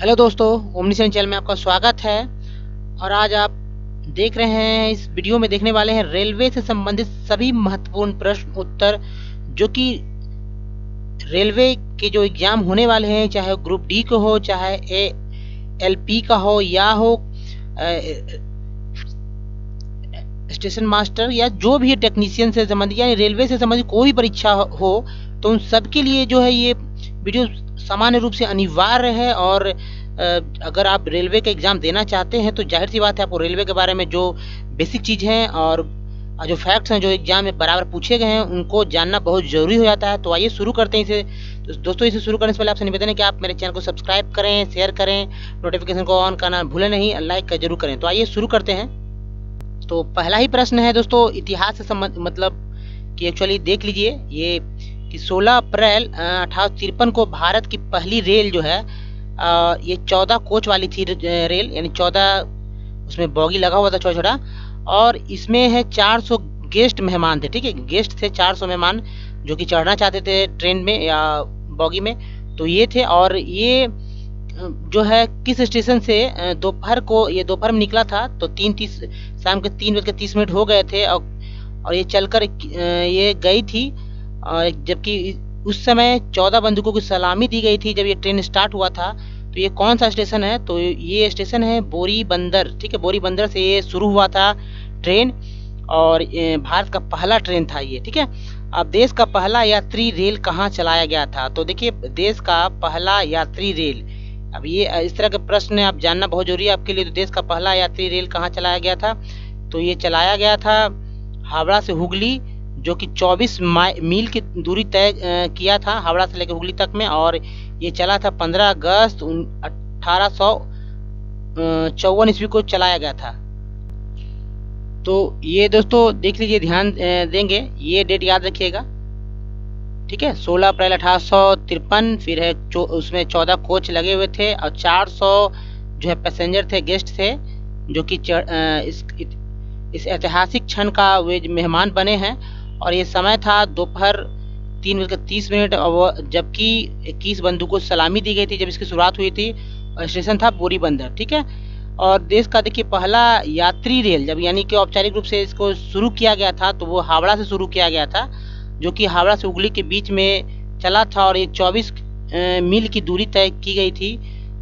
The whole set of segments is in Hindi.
हेलो दोस्तों, ओमनी चैनल में आपका स्वागत है। और आज आप देख रहे हैं, इस वीडियो में देखने वाले हैं रेलवे से संबंधित सभी महत्वपूर्ण प्रश्न उत्तर जो कि रेलवे के जो एग्जाम होने वाले हैं, चाहे ग्रुप डी को हो, चाहे ALP का हो या हो स्टेशन मास्टर या जो भी टेक्नीशियन से संबंधित यानी रेलवे से संबंधित कोई भी परीक्षा हो, तो उन सबके लिए जो है ये वीडियो सामान्य रूप से अनिवार्य है। और अगर आप रेलवे का एग्जाम देना चाहते हैं तो जाहिर सी बात है आपको रेलवे के बारे में जो बेसिक चीज़ हैं और जो फैक्ट्स हैं जो एग्जाम में बराबर पूछे गए हैं उनको जानना बहुत ज़रूरी हो जाता है। तो आइए शुरू करते हैं इसे। तो दोस्तों, इसे शुरू करने से पहले आपसे निवेदन है कि आप मेरे चैनल को सब्सक्राइब करें, शेयर करें, नोटिफिकेशन को ऑन करना भूलें नहीं, लाइक का जरूर करें। तो आइए शुरू करते हैं। तो पहला ही प्रश्न है दोस्तों, इतिहास से मतलब कि एक्चुअली देख लीजिए ये कि 16 अप्रैल 1853 को भारत की पहली रेल जो है ये 14 कोच वाली थी रेल, यानी 14 उसमें बॉगी लगा हुआ था छोटा छोटा, और इसमें है 400 गेस्ट मेहमान थे। ठीक है, गेस्ट थे 400 मेहमान जो कि चढ़ना चाहते थे ट्रेन में या बॉगी में, तो ये थे। और ये जो है किस स्टेशन से दोपहर में निकला था, तो शाम के 3:30 हो गए थे और ये चलकर ये गई थी। जबकि उस समय 14 बंदूकों की सलामी दी गई थी जब ये ट्रेन स्टार्ट हुआ था। तो ये कौन सा स्टेशन है? तो ये स्टेशन है बोरी बंदर। ठीक है, बोरी बंदर से ये शुरू हुआ था ट्रेन और भारत का पहला ट्रेन था ये। ठीक है, अब देश का पहला यात्री रेल कहाँ चलाया गया था? तो देखिए, देश का पहला यात्री रेल, अब ये इस तरह के प्रश्न आप जानना बहुत जरूरी है आपके लिए। तो देश का पहला यात्री रेल कहाँ चलाया गया था? तो ये चलाया गया था हावड़ा से हुगली, जो कि 24 मील की दूरी तय किया था हावड़ा से लेकर हुगली तक में, और ये चला था 15 अगस्त 1854 ईस्वी को चलाया गया था। तो ये दोस्तों देख लीजिए, ध्यान देंगे, ये डेट याद रखिएगा। ठीक है, 16 अप्रैल 1853, फिर है उसमें 14 कोच लगे हुए थे और 400 जो है पैसेंजर थे, गेस्ट थे, जो कि इस ऐतिहासिक क्षण का वे मेहमान बने हैं। और ये समय था दोपहर 3:30, और जबकि 21 बंदूकों को सलामी दी गई थी जब इसकी शुरुआत हुई थी। और स्टेशन था बोरी बंदर। ठीक है, और देश का देखिए पहला यात्री रेल जब यानी कि औपचारिक रूप से इसको शुरू किया गया था तो वो हावड़ा से शुरू किया गया था, जो कि हावड़ा से हुगली के बीच में चला था, और ये 24 मील की दूरी तय की गई थी।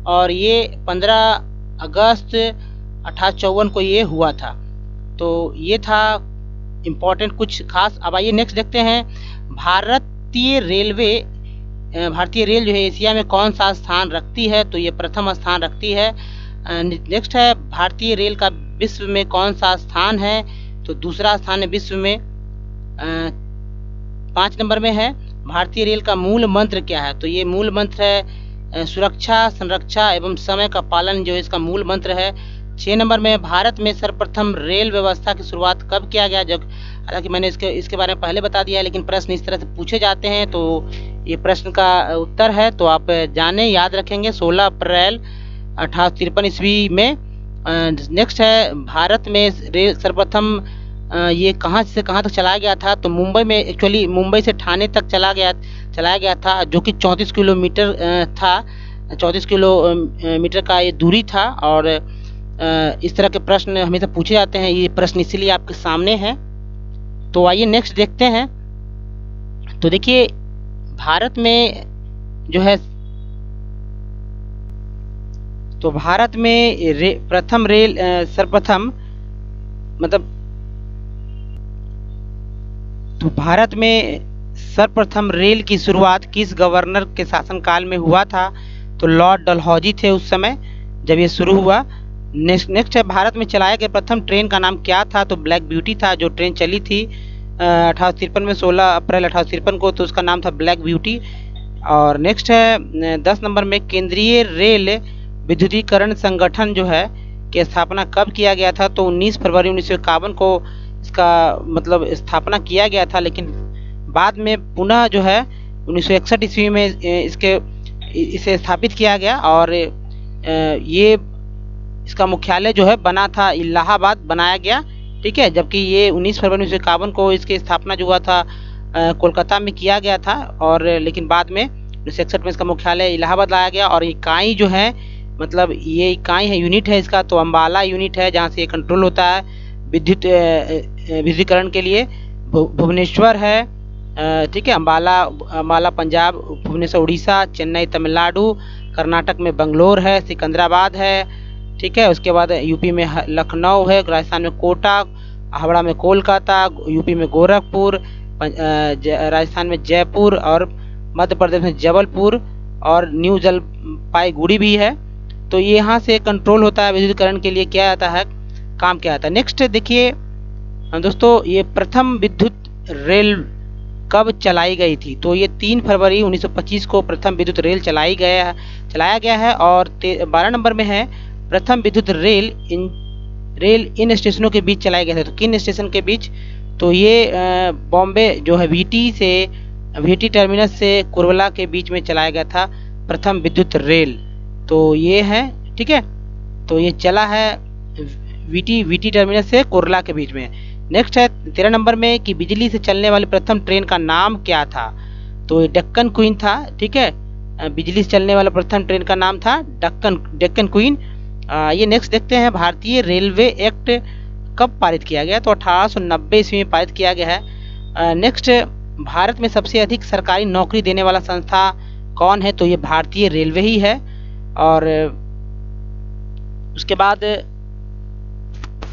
और ये 15 अगस्त 1854 को ये हुआ था। तो ये था इम्पोर्टेंट कुछ खास। अब आइए नेक्स्ट देखते हैं, भारतीय रेल जो है एशिया में कौन सा स्थान रखती है? तो ये प्रथम स्थान रखती है। नेक्स्ट है, भारतीय रेल का विश्व में कौन सा स्थान है? तो दूसरा स्थान है विश्व में। 5 नंबर में है, भारतीय रेल का मूल मंत्र क्या है? तो ये मूल मंत्र है सुरक्षा, संरक्षा एवं समय का पालन, जो इसका मूल मंत्र है। 6 नंबर में, भारत में सर्वप्रथम रेल व्यवस्था की शुरुआत कब किया गया? जब हालांकि मैंने इसके बारे में पहले बता दिया है, लेकिन प्रश्न इस तरह से पूछे जाते हैं तो ये प्रश्न का उत्तर है, तो आप जाने याद रखेंगे 16 अप्रैल 1853 ईस्वी में। नेक्स्ट है, भारत में रेल सर्वप्रथम ये कहाँ से कहाँ तक चलाया गया था? तो मुंबई में, एक्चुअली मुंबई से ठाणे तक चलाया गया था, जो कि 34 किलोमीटर था। 34 किलोमीटर का ये दूरी था। और इस तरह के प्रश्न हमेशा पूछे जाते हैं, ये प्रश्न इसीलिए आपके सामने है। तो आइए नेक्स्ट देखते हैं। तो देखिए, भारत में जो है, तो भारत में सर्वप्रथम मतलब तो भारत में सर्वप्रथम रेल की शुरुआत किस गवर्नर के शासनकाल में हुआ था? तो लॉर्ड डलहौजी थे उस समय जब ये शुरू हुआ। नेक्स्ट है, भारत में चलाया गया प्रथम ट्रेन का नाम क्या था? तो ब्लैक ब्यूटी था, जो ट्रेन चली थी 1853 में, 16 अप्रैल 1853 को, तो उसका नाम था ब्लैक ब्यूटी। और नेक्स्ट है 10 नंबर में, केंद्रीय रेल विद्युतीकरण संगठन जो है की स्थापना कब किया गया था? तो 19 फरवरी 1951 को इसका मतलब स्थापना किया गया था, लेकिन बाद में पुनः जो है 1961 ईस्वी में इसे स्थापित किया गया। और ये इसका मुख्यालय जो है बना था इलाहाबाद बनाया गया। ठीक है, जबकि ये 19 फरवरी 1951 को इसकी स्थापना जो हुआ था कोलकाता में किया गया था, और लेकिन बाद में 1961 में इसका मुख्यालय इलाहाबाद लाया गया। और इकाई जो है मतलब ये इकाई है, यूनिट है इसका, तो अम्बाला यूनिट है जहाँ से ये कंट्रोल होता है विद्युतीकरण के लिए। भुवनेश्वर है, ठीक है, अम्बाला पंजाब, भुवनेश्वर उड़ीसा, चेन्नई तमिलनाडु, कर्नाटक में बंगलोर है, सिकंदराबाद है, ठीक है। उसके बाद यूपी में लखनऊ है, राजस्थान में कोटा, हावड़ा में कोलकाता, यूपी में गोरखपुर, राजस्थान में जयपुर और मध्य प्रदेश में जबलपुर और न्यू जलपाईगुड़ी भी है। तो ये यहाँ से कंट्रोल होता है विद्युतीकरण के लिए, क्या आता है, काम क्या आता है। नेक्स्ट देखिए दोस्तों, ये प्रथम विद्युत रेल कब चलाई गई थी? तो ये 3 फरवरी 1925 को प्रथम विद्युत रेल चलाया गया है। और 12 नंबर में है प्रथम विद्युत रेल इन स्टेशनों के बीच चलाए गए थे। तो किन स्टेशन के बीच? तो ये बॉम्बे जो है वीटी टर्मिनस से कुर्ला के बीच में चलाया गया था प्रथम विद्युत रेल। तो ये है, ठीक है, तो ये चला है वीटी टर्मिनस से कुर्ला के बीच में। नेक्स्ट है 13 नंबर में कि बिजली से चलने वाली प्रथम ट्रेन का नाम क्या था? तो ये डेक्कन क्वीन था, ठीक है, बिजली से चलने वाला प्रथम ट्रेन का नाम था डेक्कन क्वीन। ये नेक्स्ट देखते हैं, भारतीय रेलवे एक्ट कब पारित किया गया? तो 1890 ईस्वी में पारित किया गया है। नेक्स्ट, भारत में सबसे अधिक सरकारी नौकरी देने वाला संस्था कौन है? तो ये भारतीय रेलवे ही है। और उसके बाद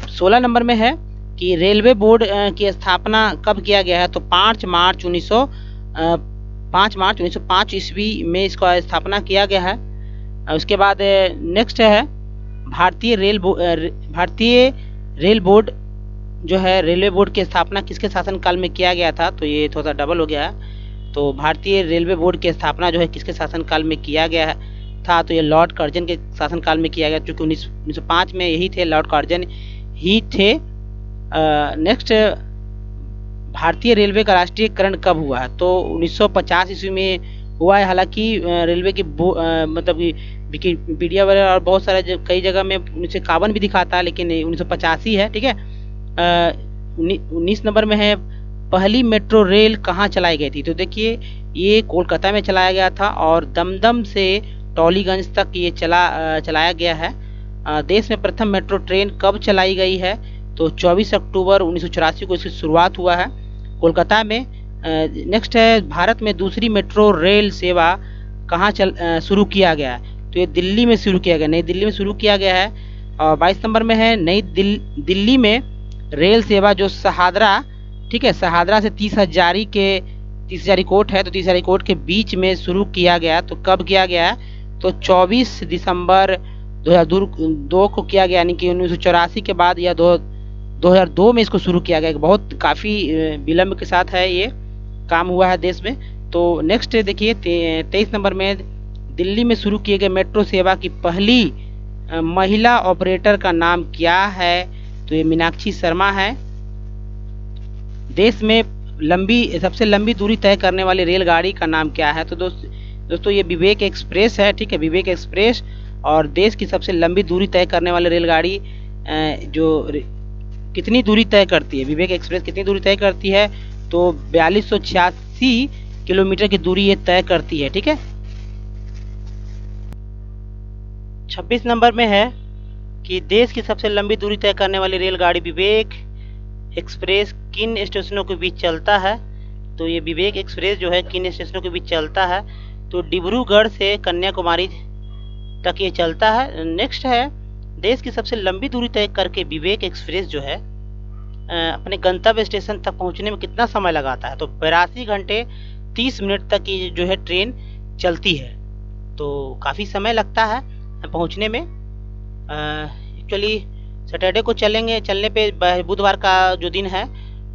16 नंबर में है कि रेलवे बोर्ड की स्थापना कब किया गया है? तो 5 मार्च 1905 ईस्वी में इसका स्थापना किया गया है। उसके बाद नेक्स्ट है भारतीय रेल बोर्ड जो है, रेलवे बोर्ड की स्थापना किसके शासनकाल में किया गया था? तो ये थोड़ा सा डबल हो गया है। तो भारतीय रेलवे बोर्ड की स्थापना जो है किसके शासनकाल में किया गया था? तो ये लॉर्ड कर्जन के शासनकाल में किया गया, क्योंकि 1905 में यही थे, लॉर्ड कर्जन ही थे। नेक्स्ट, भारतीय रेलवे का राष्ट्रीयकरण कब हुआ है? तो 1950 ईस्वी में हुआ है। हालांकि रेलवे की मतलब विकिपीडिया वगैरह और बहुत सारे कई जगह में 1951 भी दिखाता है, लेकिन 1985 है, ठीक है। 19 नंबर में है पहली मेट्रो रेल कहाँ चलाई गई थी? तो देखिए ये कोलकाता में चलाया गया था और दमदम से टॉलीगंज तक ये चलाया गया है। देश में प्रथम मेट्रो ट्रेन कब चलाई गई है? तो 24 अक्टूबर 1984 को इसकी शुरुआत हुआ है कोलकाता में। नेक्स्ट है भारत में दूसरी मेट्रो रेल सेवा कहाँ शुरू किया गया है? तो ये दिल्ली में शुरू किया गया, नई दिल्ली में शुरू किया गया है। और 22 नंबर में है नई दिल्ली में रेल सेवा जो शहादरा, ठीक है, शहादरा से 30,000 कोट है, तो 30,000 कोट के बीच में शुरू किया गया। तो कब किया गया? तो 24 दिसंबर 2002 को किया गया, यानी कि 1984 के बाद या 2002 में इसको शुरू किया गया। बहुत काफ़ी विलंब के साथ है ये काम हुआ है देश में। तो नेक्स्ट देखिए 23 नंबर में दिल्ली में शुरू किए गए मेट्रो सेवा की पहली महिला ऑपरेटर का नाम क्या है? तो ये मीनाक्षी शर्मा है। देश में सबसे लंबी दूरी तय करने वाली रेलगाड़ी का नाम क्या है? तो दोस्तों ये विवेक एक्सप्रेस है, ठीक है, विवेक एक्सप्रेस। और देश की सबसे लंबी दूरी तय करने वाली रेलगाड़ी जो कितनी दूरी तय करती है, विवेक एक्सप्रेस कितनी दूरी तय करती है? तो 4286 किलोमीटर की दूरी ये तय करती है, ठीक है। 26 नंबर में है कि देश की सबसे लंबी दूरी तय करने वाली रेलगाड़ी विवेक एक्सप्रेस किन स्टेशनों के बीच चलता है? तो ये विवेक एक्सप्रेस जो है किन स्टेशनों के बीच चलता है? तो डिब्रूगढ़ से कन्याकुमारी तक ये चलता है। नेक्स्ट है देश की सबसे लंबी दूरी तय करके विवेक एक्सप्रेस जो है अपने गंतव्य स्टेशन तक पहुंचने में कितना समय लगाता है? तो 82 घंटे 30 मिनट तक ये जो है ट्रेन चलती है। तो काफ़ी समय लगता है पहुंचने में। एक्चुअली सैटरडे को चलने पे बुधवार का जो दिन है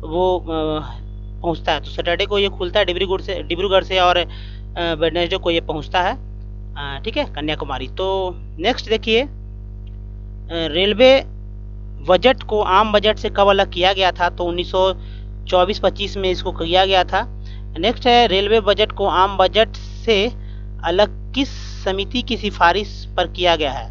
वो पहुंचता है। तो सैटरडे को ये खुलता है डिब्रूगढ़ से और वेडनेसडे को ये पहुंचता है, ठीक है, कन्याकुमारी। तो नेक्स्ट देखिए रेलवे बजट को आम बजट से कब अलग किया गया था? तो 1924-25 में इसको किया गया था। नेक्स्ट है रेलवे बजट को आम बजट से अलग किस समिति की सिफारिश पर किया गया है?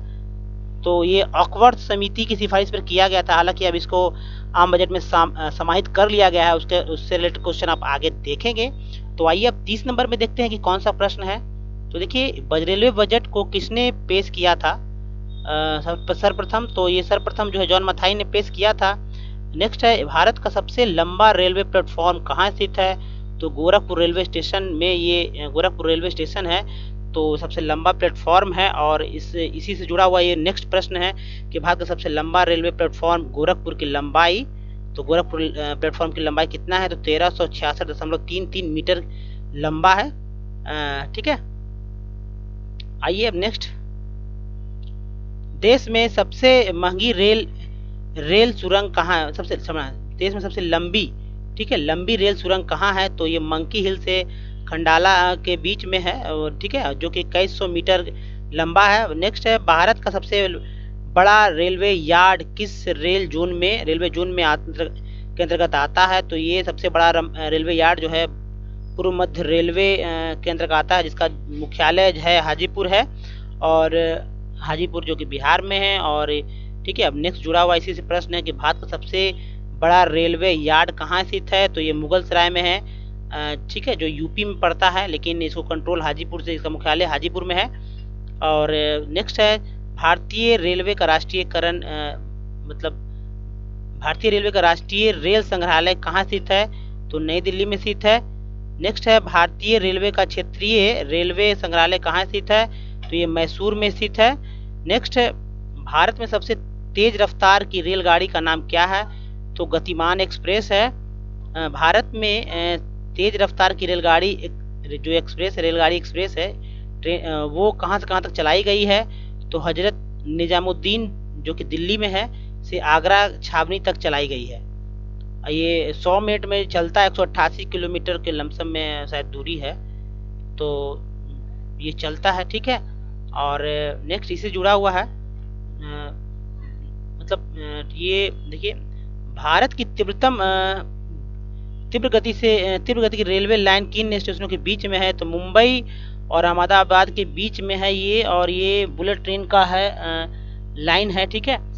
तो ये ऑकवर्थ समिति की सिफारिश पर किया गया था। हालांकि अब इसको आम बजट में समाहित कर लिया गया है। उससे रिलेटेड क्वेश्चन आप आगे देखेंगे। तो आइए अब 30 नंबर में देखते हैं कि कौन सा प्रश्न है। तो देखिए रेलवे बजट को किसने पेश किया था? सर्वप्रथम तो ये सर्वप्रथम जो है जॉन मथाई ने पेश किया था। नेक्स्ट है भारत का सबसे लंबा रेलवे प्लेटफॉर्म कहाँ स्थित है, तो गोरखपुर रेलवे स्टेशन में, ये गोरखपुर रेलवे स्टेशन है तो सबसे लंबा प्लेटफॉर्म है। और इसी से जुड़ा हुआ ये नेक्स्ट प्रश्न है कि भारत का सबसे लंबा रेलवे प्लेटफॉर्म गोरखपुर की लंबाई, तो गोरखपुर प्लेटफॉर्म की लंबाई कितना है, तो 1366.33 मीटर लंबा है। ठीक है, आइए अब नेक्स्ट, देश में सबसे महंगी रेल सुरंग कहाँ है, देश में सबसे लंबी, ठीक है, लंबी रेल सुरंग कहाँ है, तो ये मंकी हिल से खंडाला के बीच में है, और ठीक है, जो कि 2100 मीटर लंबा है। नेक्स्ट है भारत का सबसे बड़ा रेलवे यार्ड किस रेलवे जोन में के अंतर्गत आता है, तो ये सबसे बड़ा रेलवे यार्ड जो है पूर्व मध्य रेलवे के अंतर्गत आता है, जिसका मुख्यालय है हाजीपुर है, और हाजीपुर जो कि बिहार में है। और ठीक है, अब नेक्स्ट जुड़ा हुआ इसी से प्रश्न है कि भारत का सबसे बड़ा रेलवे यार्ड कहाँ स्थित है, तो ये मुगलसराय में है, ठीक है, जो यूपी में पड़ता है, लेकिन इसको कंट्रोल हाजीपुर से, इसका मुख्यालय हाजीपुर में है। और नेक्स्ट है भारतीय रेलवे का राष्ट्रीयकरण, मतलब भारतीय रेलवे का राष्ट्रीय रेल संग्रहालय कहाँ स्थित है, तो नई दिल्ली में स्थित है। नेक्स्ट है भारतीय रेलवे का क्षेत्रीय रेलवे संग्रहालय कहाँ स्थित है, तो ये मैसूर में स्थित है। नेक्स्ट है भारत में सबसे तेज रफ्तार की रेलगाड़ी का नाम क्या है, तो गतिमान एक्सप्रेस है। भारत में तेज रफ्तार की रेलगाड़ी जो रेलगाड़ी एक्सप्रेस है, वो कहाँ से कहाँ तक चलाई गई है, तो हजरत निजामुद्दीन जो कि दिल्ली में है से आगरा छावनी तक चलाई गई है। ये 100 मिनट में चलता है, 188 किलोमीटर के लमसम में शायद दूरी है, तो ये चलता है, ठीक है। और नेक्स्ट इससे जुड़ा हुआ है, मतलब ये देखिए, भारत की तीव्र गति की रेलवे लाइन किन स्टेशनों के बीच में है, तो मुंबई और अहमदाबाद के बीच में है ये, और ये बुलेट ट्रेन का है लाइन है, ठीक है।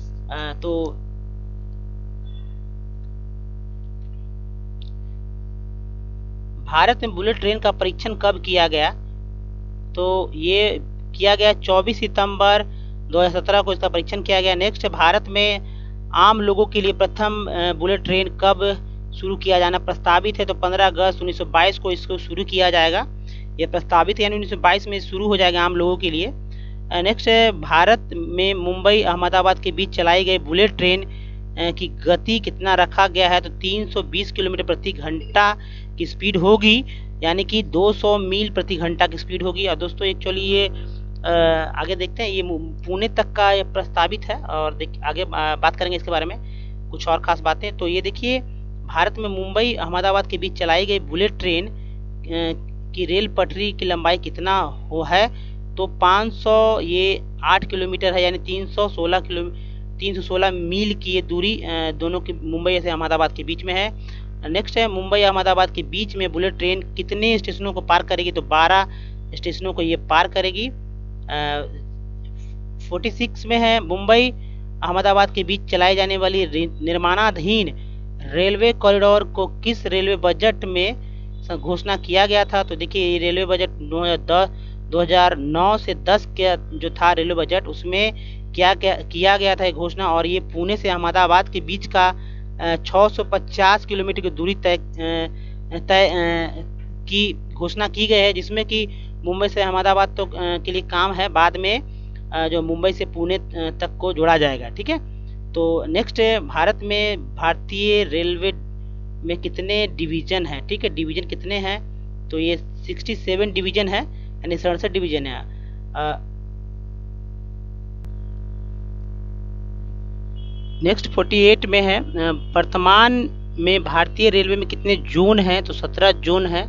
तो भारत में बुलेट ट्रेन का परीक्षण कब किया गया, तो ये किया गया 24 सितंबर 2017 को इसका परीक्षण किया गया। नेक्स्ट, भारत में आम लोगों के लिए प्रथम बुलेट ट्रेन कब शुरू किया जाना प्रस्तावित है, तो 15 अगस्त 1922 को इसको शुरू किया जाएगा। ये प्रस्तावित यानी 1922 में शुरू हो जाएगा आम लोगों के लिए। नेक्स्ट है भारत में मुंबई अहमदाबाद के बीच चलाई गई बुलेट ट्रेन की गति कितना रखा गया है, तो 320 किलोमीटर प्रति घंटा की स्पीड होगी, यानी कि 200 मील प्रति घंटा की स्पीड होगी। और दोस्तों एक्चुअली ये आगे देखते हैं, ये पुणे तक का ये प्रस्तावित है, और आगे बात करेंगे इसके बारे में कुछ और खास बातें। तो ये देखिए, भारत में मुंबई अहमदाबाद के बीच चलाई गई बुलेट ट्रेन की रेल पटरी की लंबाई कितना हो है, तो 508 किलोमीटर है, यानी 316 मील की ये दूरी दोनों की मुंबई से अहमदाबाद के बीच में है। नेक्स्ट है मुंबई अहमदाबाद के बीच में बुलेट ट्रेन कितने स्टेशनों को पार करेगी, तो 12 स्टेशनों को ये पार करेगी। 46 में है मुंबई अहमदाबाद के बीच चलाई जाने वाली निर्माणाधीन रेलवे कॉरिडोर को किस रेलवे बजट में घोषणा किया गया था, तो देखिए ये रेलवे बजट 2009 से 10 के जो था रेलवे बजट, उसमें क्या किया गया था घोषणा, और ये पुणे से अहमदाबाद के बीच का 650 किलोमीटर की दूरी तय की घोषणा की गई है, जिसमें कि मुंबई से अहमदाबाद तो के लिए काम है, बाद में जो मुंबई से पुणे तक को जोड़ा जाएगा, ठीक है। तो नेक्स्ट भारत में भारतीय रेलवे में कितने डिवीजन हैं, ठीक है, डिवीजन कितने हैं, तो ये 67 डिवीजन है, यानी 67 डिवीजन है। नेक्स्ट 48 में है, वर्तमान में भारतीय रेलवे में कितने जोन हैं, तो 17 जोन है।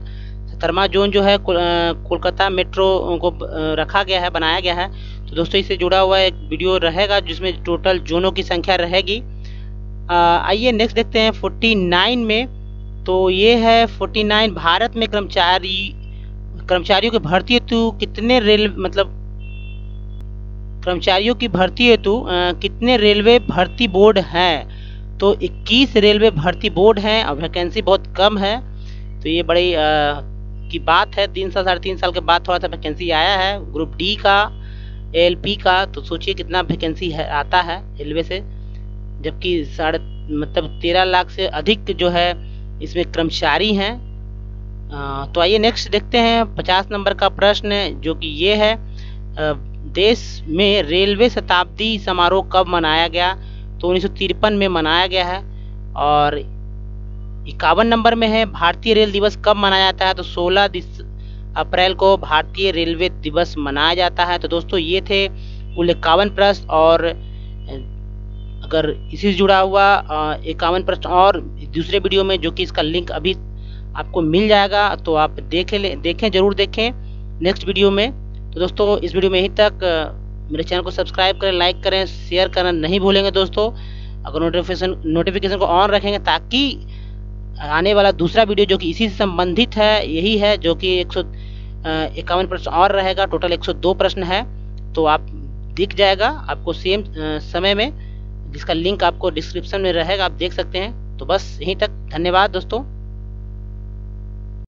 17वां जोन जो है कोलकाता मेट्रो को रखा गया है, बनाया गया है। तो दोस्तों इससे जुड़ा हुआ एक वीडियो रहेगा जिसमें टोटल जोनों की संख्या रहेगी। आइए नेक्स्ट देखते हैं 49 में, तो ये है 49, भारत में कर्मचारियों की भर्ती हेतु कितने कर्मचारियों की भर्ती हेतु कितने रेलवे भर्ती बोर्ड हैं, तो 21 रेलवे भर्ती बोर्ड हैं, और वैकेंसी बहुत कम है। तो ये बड़ी की बात है, 3 साल 3.5 साल के बाद थोड़ा सा वैकेंसी आया है। ग्रुप डी का ALP का, तो सोचिए कितना वैकेंसी है आता है रेलवे से, जबकि 13 लाख से अधिक जो है इसमें कर्मचारी हैं। तो आइए नेक्स्ट देखते हैं 50 नंबर का प्रश्न, जो कि ये है देश में रेलवे शताब्दी समारोह कब मनाया गया? तो 1953 में मनाया गया है। और 51 नंबर में है भारतीय रेल दिवस कब मनाया जाता है? तो 16 अप्रैल को भारतीय रेलवे दिवस मनाया जाता है। तो दोस्तों ये थे कुल 51 प्रश्न, और अगर इसी से जुड़ा हुआ 51 प्रश्न और दूसरे वीडियो में, जो कि इसका लिंक अभी आपको मिल जाएगा, तो आप देखें जरूर देखें नेक्स्ट वीडियो में। तो दोस्तों इस वीडियो में यहीं तक। मेरे चैनल को सब्सक्राइब करें, लाइक करें, शेयर करना नहीं भूलेंगे दोस्तों। अगर नोटिफिकेशन को ऑन रखेंगे, ताकि आने वाला दूसरा वीडियो जो कि इसी से संबंधित है, यही है, जो कि 151 प्रश्न और रहेगा, टोटल 102 प्रश्न है, तो आप दिख जाएगा आपको सेम समय में, जिसका लिंक आपको डिस्क्रिप्शन में रहेगा, आप देख सकते हैं। तो बस यहीं तक, धन्यवाद दोस्तों।